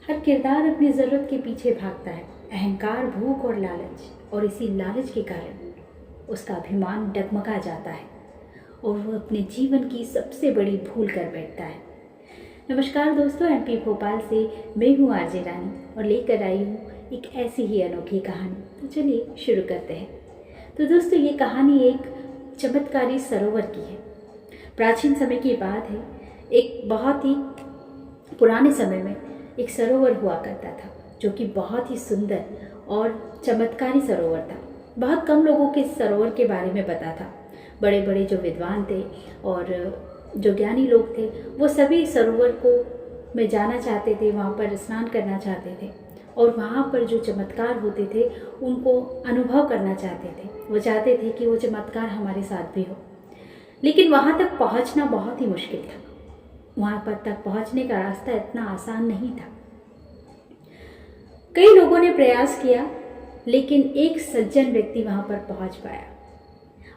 हर किरदार अपनी ज़रूरत के पीछे भागता है, अहंकार, भूख और लालच, और इसी लालच के कारण उसका अभिमान डगमगा जाता है और वो अपने जीवन की सबसे बड़ी भूल कर बैठता है। नमस्कार दोस्तों, एमपी भोपाल से मैं हूँ आरजे रानी और लेकर आई हूँ एक ऐसी ही अनोखी कहानी। तो चलिए शुरू करते हैं। तो दोस्तों, ये कहानी एक चमत्कारी सरोवर की है। प्राचीन समय की बात है। एक बहुत ही पुराने समय में एक सरोवर हुआ करता था जो कि बहुत ही सुंदर और चमत्कारी सरोवर था। बहुत कम लोगों के सरोवर के बारे में पता था। बड़े बड़े जो विद्वान थे और जो ज्ञानी लोग थे वो सभी सरोवर को में जाना चाहते थे, वहाँ पर स्नान करना चाहते थे और वहाँ पर जो चमत्कार होते थे उनको अनुभव करना चाहते थे। वो चाहते थे कि वो चमत्कार हमारे साथ भी हो, लेकिन वहाँ तक पहुँचना बहुत ही मुश्किल था। वहाँ पर तक पहुँचने का रास्ता इतना आसान नहीं था। कई लोगों ने प्रयास किया, लेकिन एक सज्जन व्यक्ति वहाँ पर पहुँच पाया।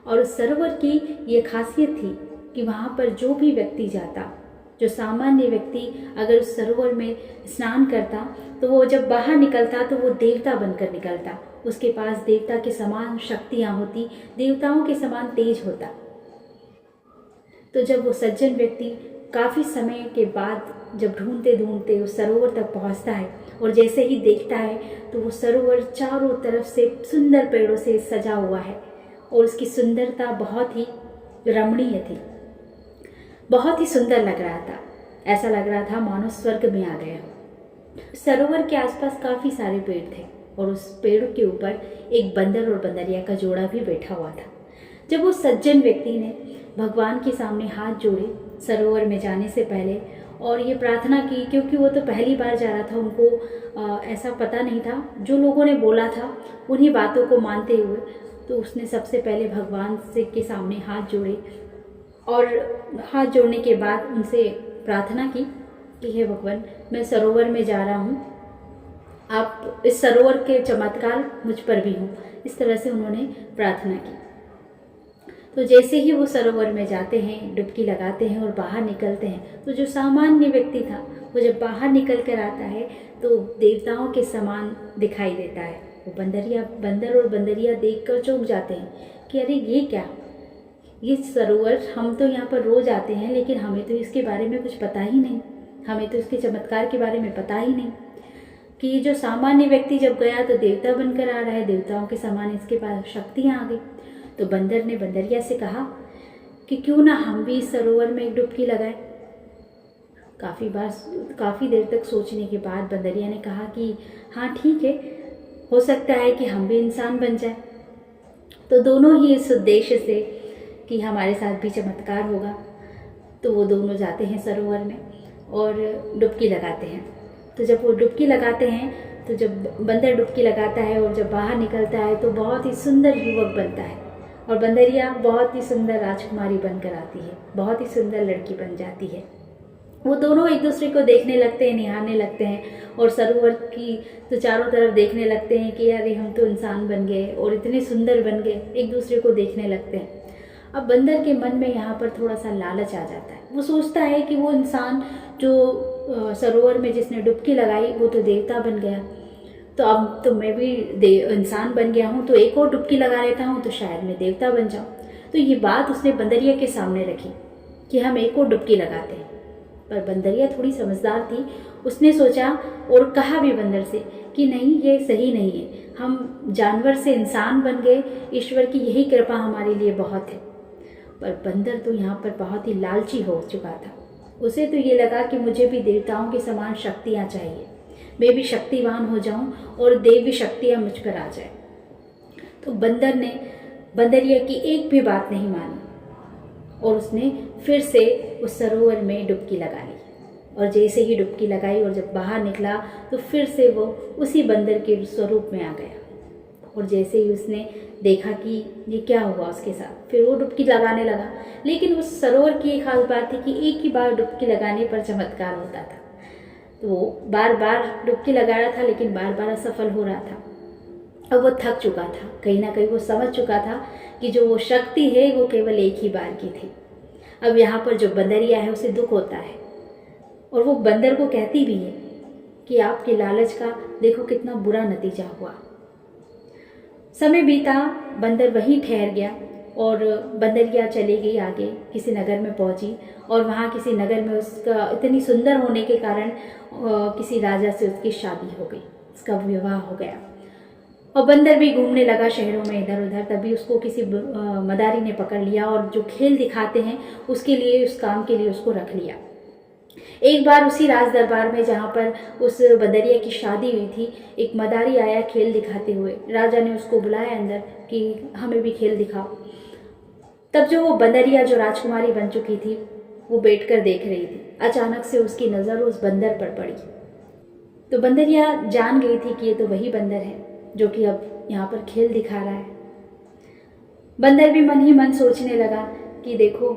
और उस सरोवर की ये खासियत थी कि वहाँ पर जो भी व्यक्ति जाता, जो सामान्य व्यक्ति अगर उस सरोवर में स्नान करता तो वो जब बाहर निकलता तो वो देवता बनकर निकलता। उसके पास देवता के समान शक्तियाँ होती, देवताओं के समान तेज होता। तो जब वो सज्जन व्यक्ति काफ़ी समय के बाद जब ढूंढते ढूंढते उस सरोवर तक पहुंचता है और जैसे ही देखता है तो वो सरोवर चारों तरफ से सुंदर पेड़ों से सजा हुआ है और उसकी सुंदरता बहुत ही रमणीय थी, बहुत ही सुंदर लग रहा था। ऐसा लग रहा था मानो स्वर्ग में आ गए हो। सरोवर के आसपास काफ़ी सारे पेड़ थे और उस पेड़ के ऊपर एक बंदर और बंदरिया का जोड़ा भी बैठा हुआ था। जब वो सज्जन व्यक्ति ने भगवान के सामने हाथ जोड़े सरोवर में जाने से पहले और ये प्रार्थना की, क्योंकि वो तो पहली बार जा रहा था, उनको ऐसा पता नहीं था, जो लोगों ने बोला था उन्हीं बातों को मानते हुए तो उसने सबसे पहले भगवान से के सामने हाथ जोड़े और हाथ जोड़ने के बाद उनसे प्रार्थना की कि हे भगवान, मैं सरोवर में जा रहा हूँ, आप इस सरोवर के चमत्कार मुझ पर भी हों। इस तरह से उन्होंने प्रार्थना की। तो जैसे ही वो सरोवर में जाते हैं, डुबकी लगाते हैं और बाहर निकलते हैं, तो जो सामान्य व्यक्ति था वो जब बाहर निकल कर आता है तो देवताओं के समान दिखाई देता है। वो बंदर और बंदरिया देखकर चौंक जाते हैं कि अरे ये क्या, ये सरोवर, हम तो यहाँ पर रोज आते हैं लेकिन हमें तो इसके बारे में कुछ पता ही नहीं, हमें तो इसके चमत्कार के बारे में पता ही नहीं कि ये जो सामान्य व्यक्ति जब गया तो देवता बनकर आ रहा है, देवताओं के समान इसके पास शक्तियाँ आ गई। तो बंदर ने बंदरिया से कहा कि क्यों ना हम भी इस सरोवर में एक डुबकी लगाएं। काफ़ी देर तक सोचने के बाद बंदरिया ने कहा कि हाँ ठीक है, हो सकता है कि हम भी इंसान बन जाए। तो दोनों ही इस उद्देश्य से कि हमारे साथ भी चमत्कार होगा, तो वो दोनों जाते हैं सरोवर में और डुबकी लगाते हैं। तो जब वो डुबकी लगाते हैं, तो जब बंदर डुबकी लगाता है और जब बाहर निकलता है तो बहुत ही सुंदर युवक बनता है और बंदरिया बहुत ही सुंदर राजकुमारी बनकर आती है, बहुत ही सुंदर लड़की बन जाती है। वो दोनों एक दूसरे को देखने लगते हैं, निहारने लगते हैं और सरोवर की तो चारों तरफ देखने लगते हैं कि अरे हम तो इंसान बन गए और इतने सुंदर बन गए, एक दूसरे को देखने लगते हैं। अब बंदर के मन में यहाँ पर थोड़ा सा लालच आ जाता है। वो सोचता है कि वो इंसान जो सरोवर में जिसने डुबकी लगाई वो तो देवता बन गया, तो अब तो मैं भी इंसान बन गया हूँ, तो एक और डुबकी लगा लेता हूँ तो शायद मैं देवता बन जाऊँ। तो ये बात उसने बंदरिया के सामने रखी कि हम एक और डुबकी लगाते हैं। पर बंदरिया थोड़ी समझदार थी, उसने सोचा और कहा भी बंदर से कि नहीं, ये सही नहीं है, हम जानवर से इंसान बन गए, ईश्वर की यही कृपा हमारे लिए बहुत है। पर बंदर तो यहाँ पर बहुत ही लालची हो चुका था। उसे तो ये लगा कि मुझे भी देवताओं के समान शक्तियाँ चाहिए, मैं भी शक्तिवान हो जाऊं और देवी शक्तियाँ मुझ पर आ जाए। तो बंदर ने बंदरिया की एक भी बात नहीं मानी और उसने फिर से उस सरोवर में डुबकी लगा ली और जैसे ही डुबकी लगाई और जब बाहर निकला तो फिर से वो उसी बंदर के स्वरूप में आ गया। और जैसे ही उसने देखा कि ये क्या हुआ उसके साथ, फिर वो डुबकी लगाने लगा। लेकिन उस सरोवर की एक खास बात थी कि एक ही बार डुबकी लगाने पर चमत्कार होता था। तो वो बार बार डुबकी लगा रहा था लेकिन बार बार असफल हो रहा था। अब वो थक चुका था, कहीं ना कहीं वो समझ चुका था कि जो वो शक्ति है वो केवल एक ही बार की थी। अब यहाँ पर जो बंदरिया है उसे दुख होता है और वो बंदर को कहती भी है कि आपके लालच का देखो कितना बुरा नतीजा हुआ। समय बीता, बंदर वहीं ठहर गया और बंदरिया चली गई आगे, किसी नगर में पहुंची और वहाँ किसी नगर में उसका इतनी सुंदर होने के कारण किसी राजा से उसकी शादी हो गई, उसका विवाह हो गया। और बंदर भी घूमने लगा शहरों में इधर उधर। तभी उसको किसी मदारी ने पकड़ लिया और जो खेल दिखाते हैं उसके लिए, उस काम के लिए उसको रख लिया। एक बार उसी राज दरबार में जहाँ पर उस बंदरिया की शादी हुई थी, एक मदारी आया खेल दिखाते हुए। राजा ने उसको बुलाया अंदर कि हमें भी खेल दिखाओ। तब जो वो बंदरिया जो राजकुमारी बन चुकी थी वो बैठकर देख रही थी। अचानक से उसकी नज़र उस बंदर पर पड़ी। तो बंदरिया जान गई थी कि ये तो वही बंदर है जो कि अब यहाँ पर खेल दिखा रहा है। बंदर भी मन ही मन सोचने लगा कि देखो,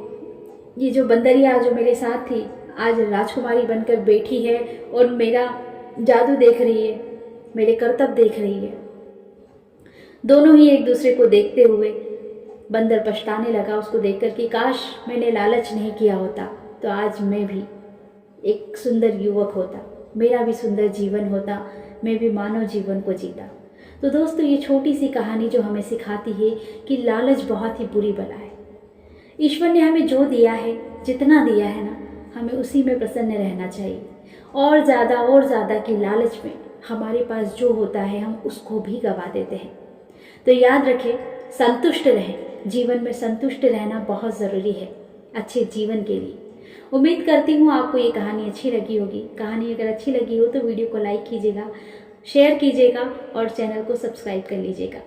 ये जो बंदरिया जो मेरे साथ थी आज राजकुमारी बनकर बैठी है और मेरा जादू देख रही है, मेरे करतब देख रही है। दोनों ही एक दूसरे को देखते हुए बंदर पछताने लगा उसको देखकर कि काश मैंने लालच नहीं किया होता तो आज मैं भी एक सुंदर युवक होता, मेरा भी सुंदर जीवन होता, मैं भी मानव जीवन को जीता। तो दोस्तों, ये छोटी सी कहानी जो हमें सिखाती है कि लालच बहुत ही बुरी बला है। ईश्वर ने हमें जो दिया है, जितना दिया है ना, हमें उसी में प्रसन्न रहना चाहिए। और ज़्यादा की लालच में हमारे पास जो होता है हम उसको भी गवा देते हैं। तो याद रखें, संतुष्ट रहें। जीवन में संतुष्ट रहना बहुत ज़रूरी है अच्छे जीवन के लिए। उम्मीद करती हूँ आपको ये कहानी अच्छी लगी होगी। कहानी अगर अच्छी लगी हो तो वीडियो को लाइक कीजिएगा, शेयर कीजिएगा और चैनल को सब्सक्राइब कर लीजिएगा।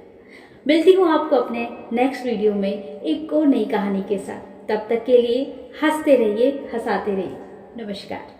मिलती हूँ आपको अपने नेक्स्ट वीडियो में एक और नई कहानी के साथ। तब तक के लिए हंसते रहिए, हंसाते रहिए। नमस्कार।